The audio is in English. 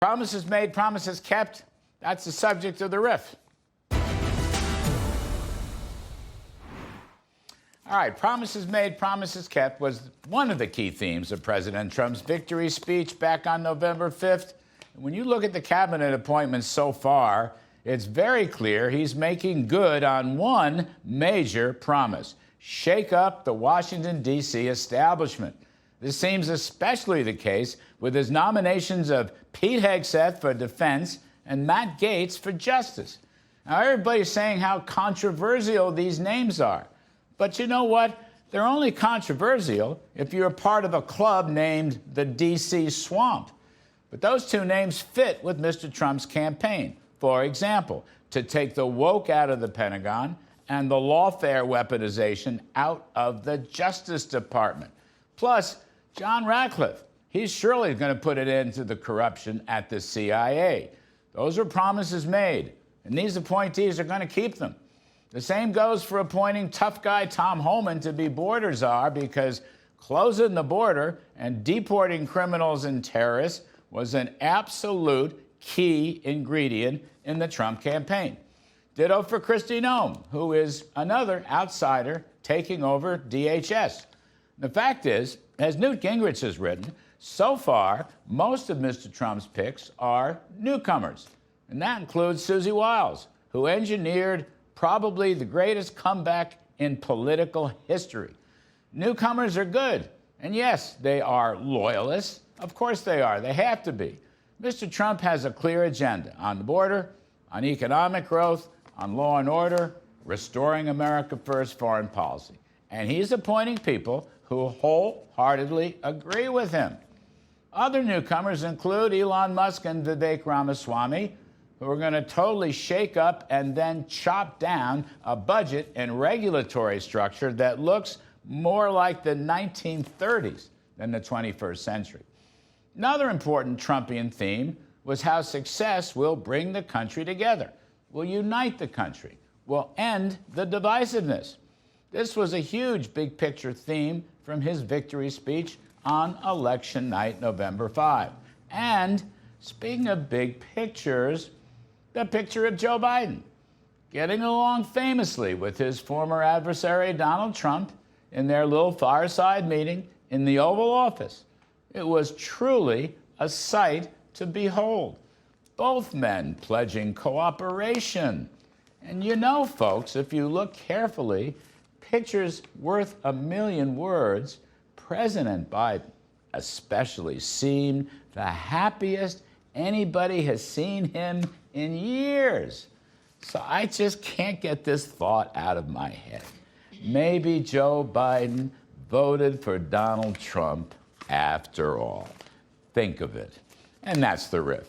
Promises made, promises kept. That's the subject of the riff. All right, promises made, promises kept was one of the key themes of President Trump's victory speech back on November 5th. When you look at the cabinet appointments so far, it's very clear he's making good on one major promise: shake up the Washington, D.C. establishment. This seems especially the case with his nominations of Pete Hegseth for defense and Matt Gaetz for justice. Now, everybody's saying how controversial these names are. But you know what? They're only controversial if you're a part of a club named the D.C. Swamp. But those two names fit with Mr. Trump's campaign. For example, to take the woke out of the Pentagon and the lawfare weaponization out of the Justice Department. Plus, John Ratcliffe, he's surely going to put an end to the corruption at the CIA. Those are promises made, and these appointees are going to keep them. The same goes for appointing tough guy Tom Homan to be border czar, because closing the border and deporting criminals and terrorists was an absolute key ingredient in the Trump campaign. Ditto for Kristi Noem, who is another outsider taking over DHS. The fact is, as Newt Gingrich has written, so far, most of Mr. Trump's picks are newcomers. And that includes Susie Wiles, who engineered probably the greatest comeback in political history. Newcomers are good. And yes, they are loyalists. Of course they are. They have to be. Mr. Trump has a clear agenda on the border, on economic growth, on law and order, restoring America First foreign policy. And he's appointing people who wholeheartedly agree with him. Other newcomers include Elon Musk and Vivek Ramaswamy, who are going to totally shake up and then chop down a budget and regulatory structure that looks more like the 1930s than the 21st century. Another important Trumpian theme was how success will bring the country together, will unite the country, will end the divisiveness. This was a huge big picture theme from his victory speech on election night, November 5. And speaking of big pictures, the picture of Joe Biden getting along famously with his former adversary, Donald Trump, in their little fireside meeting in the Oval Office. It was truly a sight to behold. Both men pledging cooperation. And you know, folks, if you look carefully, pictures worth a million words, President Biden especially seemed the happiest anybody has seen him in years. So I just can't get this thought out of my head. Maybe Joe Biden voted for Donald Trump after all. Think of it. And that's the riff.